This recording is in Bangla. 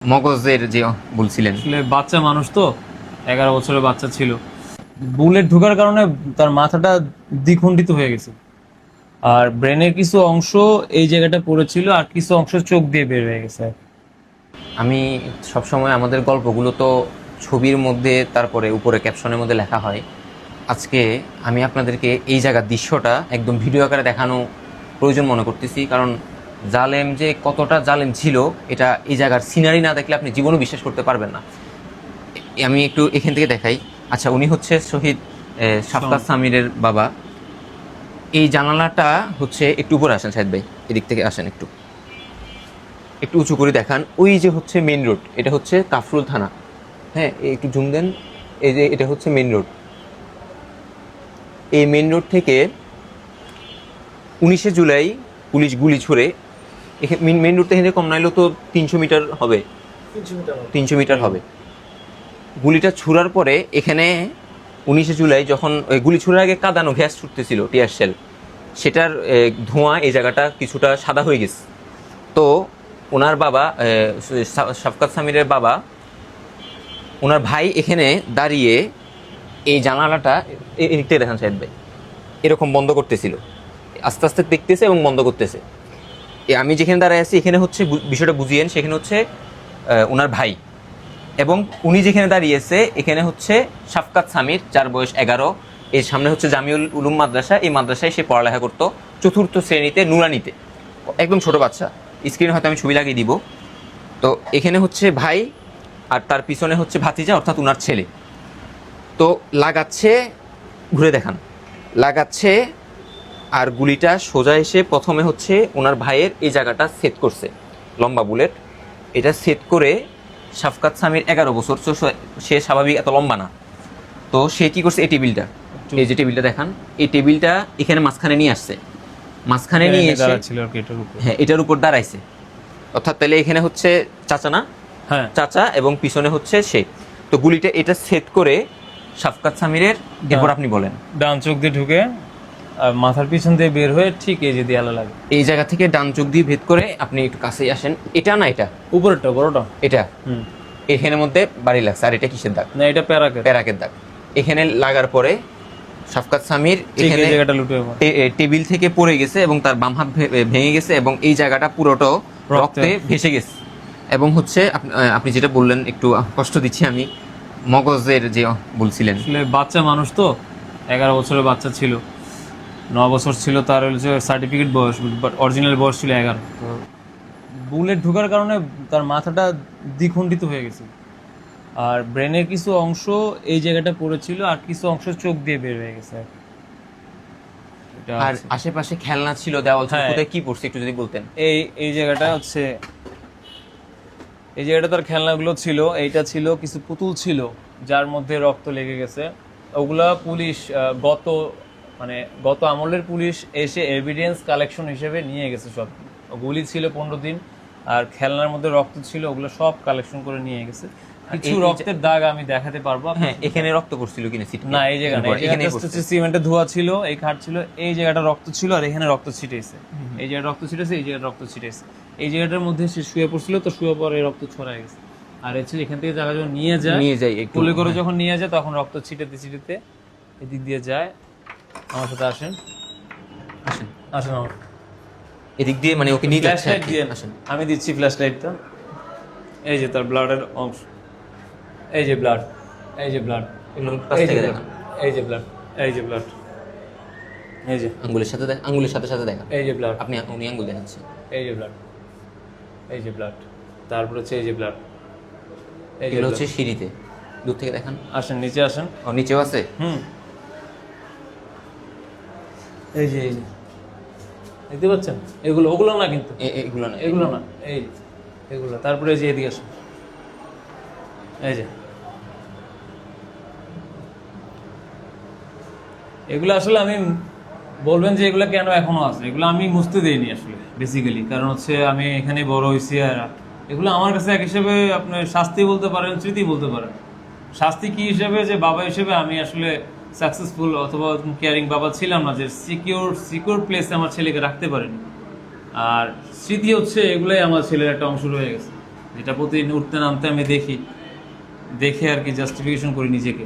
মগজের যে বলছিলেন আসলে বাচ্চা মানুষ তো 11 বছরের বাচ্চা ছিল। বুলেট ঢোকার কারণে তার মাথাটা দ্বিখণ্ডিত হয়ে গেছে, আর ব্রেনের কিছু অংশ এই জায়গাটা পড়েছিল আর কিছু অংশ চোখ দিয়ে বের হয়ে গেছে। আমি সবসময় আমাদের গল্পগুলো তো ছবির মধ্যে তারপরে উপরে ক্যাপশনের মধ্যে লেখা হয়। আজকে আমি আপনাদেরকে এই জায়গার দৃশ্যটা একদম ভিডিও আকারে দেখানো প্রয়োজন মনে করতেছি, কারণ জালেম যে কতটা জালেম ছিল এটা এই জায়গার সিনারি না দেখলে আপনি জীবনও বিশ্বাস করতে পারবেন না। আমি একটু এখান থেকে দেখাই। আচ্ছা, উনি হচ্ছে শহীদ শাফকাত সামিরের বাবা। এই জানালাটা হচ্ছে একটু উপরে আসেন শাহেদ ভাই, এদিক থেকে আসেন, একটু একটু উঁচু করে দেখান। ওই যে হচ্ছে মেন রোড, এটা হচ্ছে কাফরুল থানা। হ্যাঁ, একটু জুম দেন। এই যে এটা হচ্ছে মেন রোড। এই মেন রোড থেকে 19শে জুলাই পুলিশ গুলি ছুড়ে মেন রোড থেকে কম নাইলেও তো 300 মিটার হবে, 300 মিটার হবে। গুলিটা ছুড়ার পরে এখানে 19শে জুলাই যখন গুলি ছুড়ার আগে কাঁদানো গ্যাস ছুটতেছিল, টিয়ার শেল, সেটার ধোঁয়া এই জায়গাটা কিছুটা সাদা হয়ে গেছে। তো ওনার বাবা শাফকাত সামিরের বাবা, ওনার ভাই এখানে দাঁড়িয়ে এই জানালাটা এদিকটা দেখান শাহেদ ভাই, এরকম বন্ধ করতেছিল। আস্তে আস্তে দেখতেছে এবং বন্ধ করতেছে। আমি যেখানে দাঁড়ায় আছি এখানে হচ্ছে বিষয়টা বুঝিয়েন, সেখানে হচ্ছে ওনার ভাই, এবং উনি যেখানে দাঁড়িয়েছে এখানে হচ্ছে শাফকাত সামির, যার বয়স 11। এর সামনে হচ্ছে জামিউল উলুম মাদ্রাসা, এই মাদ্রাসায় সে পড়ালেখা করতো 4র্থ শ্রেণীতে, নুরানিতে, একদম ছোট বাচ্চা। স্ক্রিনে হয়তো আমি ছবি লাগিয়ে দিব। তো এখানে হচ্ছে ভাই আর তার পিছনে হচ্ছে ভাতিজা, অর্থাৎ ওনার ছেলে। তো লাগাচ্ছে, ঘুরে দেখান, লাগাচ্ছে, আর গুলিটা সোজা এসে প্রথমে হচ্ছে ওনার ভাইয়ের এই জায়গাটা সেট করছে, লম্বা বুলেট। এটা সেট করে শাফকাত সামির 11 বছর, সে স্বাভাবিক এত লম্বা না। তো সে কি করছে, এই টেবিলটা, এই যে টেবিলটা দেখান, এই টেবিলটা এখানে মাঝখানে নিয়ে আসছে, মাঝখানে নিয়ে এসে হ্যাঁ এটার উপর দাঁড়াইছে। অর্থাৎ তাহলে এখানে হচ্ছে চাচা না, হ্যাঁ চাচা, এবং পিছনে হচ্ছে সে। তো গুলিটা এটা সেট করে শাফকাত সামিরের, এরপর আপনি বলেন। ডান চোখ দিয়ে ঢুকে আর মাথার পিছন দিয়ে বের হয়ে ঠিক এই যে দেয়ালে লাগে। এই জায়গা থেকে ডান চোখ দিয়ে ভেদ করে আপনি একটু কাছেই আসেন। এটা না, এটা উপরেরটা বড়টা, এটা এখানের মধ্যে বাড়ি লাগছে। আর এটা কিসের দাগ? না এটা প্যারাকেট, প্যারাকের দাগ। এখানে লাগার পরে শাফকাত সামির এখানে জায়গাটা লুটে টেবিল থেকে পড়ে গেছে এবং তার বাম হাত ভেঙে গেছে এবং এই জায়গাটা পুরোটা রক্তে ভেসে গেছে। এবং হচ্ছে আপনি যেটা বললেন, একটু কষ্ট দিচ্ছি আমি, মগজের যে বলছিলেন, আসলে বাচ্চা মানুষ তো 11 বছরের বাচ্চা ছিল, 9 বছর ছিল তার হচ্ছে সার্টিফিকেট বয়স, বাট অরিজিনাল বয়স ছিল 11। তো বুলেট ঢোকার কারণে তার মাথাটা দ্বিখণ্ডিত হয়ে গেছে, আর ব্রেনের কিছু অংশ এই জায়গাটা পড়েছিল আর কিছু অংশ চোখ দিয়ে বের হয়ে গেছে। আর আশেপাশে খেলনা ছিল, দেওয়াল ছিল, কোথায় কি পড়ছে একটু যদি বলতেন। এই জায়গাটা হচ্ছে, এই জায়গাটা তার খেলনাগুলো ছিল, এইটা ছিল কিছু পুতুল ছিল যার মধ্যে রক্ত লেগে গেছে। ওগুলা পুলিশ গত আমলের পুলিশ এসে এভিডেন্স কালেকশন হিসেবে নিয়ে গেছে সব। গুলি ছিল 15 দিন, আর খেলনার মধ্যে রক্ত ছিল, ওগুলো সব কালেকশন করে নিয়ে গেছে। কিছু রক্তের দাগ আমি দেখাতে পারবো। হ্যাঁ, এখানে রক্ত পড়ছিল কিনা সিট? না, এই জায়গা না, এখানে সিমেন্টের ধোয়া ছিল, এই খাট ছিল, এই জায়গাটা রক্ত ছিল, আর এখানে রক্ত ছিটেছে, এই জায়গাটা রক্ত ছিটেছে, এই জায়গাটা রক্ত ছিটেছে, এই জায়গাটার মধ্যে সে শুয়ে পড়ছিল, তো শুয়ে পরে রক্ত ছড়ায় গেছে। আর এখান থেকে জায়গা যখন নিয়ে যায় কোলে করে যখন নিয়ে যায় তখন রক্ত ছিটেতে ছিটেতে এদিক দিয়ে যায়। আমার সাথে আসেন, আসেন আসেন আমার এদিক দিয়ে, মানে ওকে নিয়ে যাচ্ছে। আসেন, আমি দিচ্ছি ফ্ল্যাশ লাইটটা। এই যে তার ব্লাডের অংশ, এই যে ব্লাড, এই যে ব্লাড, এই যে ব্লাড, এই যে ব্লাড, এই যে আঙ্গুলের সাথে সাথে দেখা, এই যে ব্লাড, উনি আঙ্গুল দেখাচ্ছে, এই যে ব্লাড, এই যে ব্লাড, তারপর হচ্ছে এই যে ব্লাড, এই যে হচ্ছে সিঁড়িতে, দূর থেকে দেখান। আসেন, নিচে আসেন। ও, নিচেও আছে। এই যে দেখতে পাচ্ছেন, ওগুলো না, কিন্তু এগুলো না, এগুলো না, এই এগুলো। তারপরে এই যে এদিকে আসেন, এই যে এগুলো আসলে আমি বলবেন যে এগুলো কেন এখনো আছে, এগুলো আমি মুছতে দিইনি আসলে বেসিক্যালি, কারণ হচ্ছে আমি এখানে বড় হয়েছি, আর এগুলো আমার কাছে এক হিসেবে আপনার শাস্তি বলতে পারেন, স্মৃতি বলতে পারেন। শাস্তি কি হিসেবে, যে বাবা হিসেবে আমি আসলে সাকসেসফুল অথবা কেয়ারিং বাবা ছিলাম না, যে সিকিউর প্লেসে আমার ছেলেকে রাখতে পারিনি। আর স্মৃতি হচ্ছে এগুলোই আমার ছেলের একটা অংশ রয়ে গেছে। যেটা প্রতিদিন উঠতে নামতে আমি দেখি, দেখে আর কি জাস্টিফিকেশন করি নিজেকে।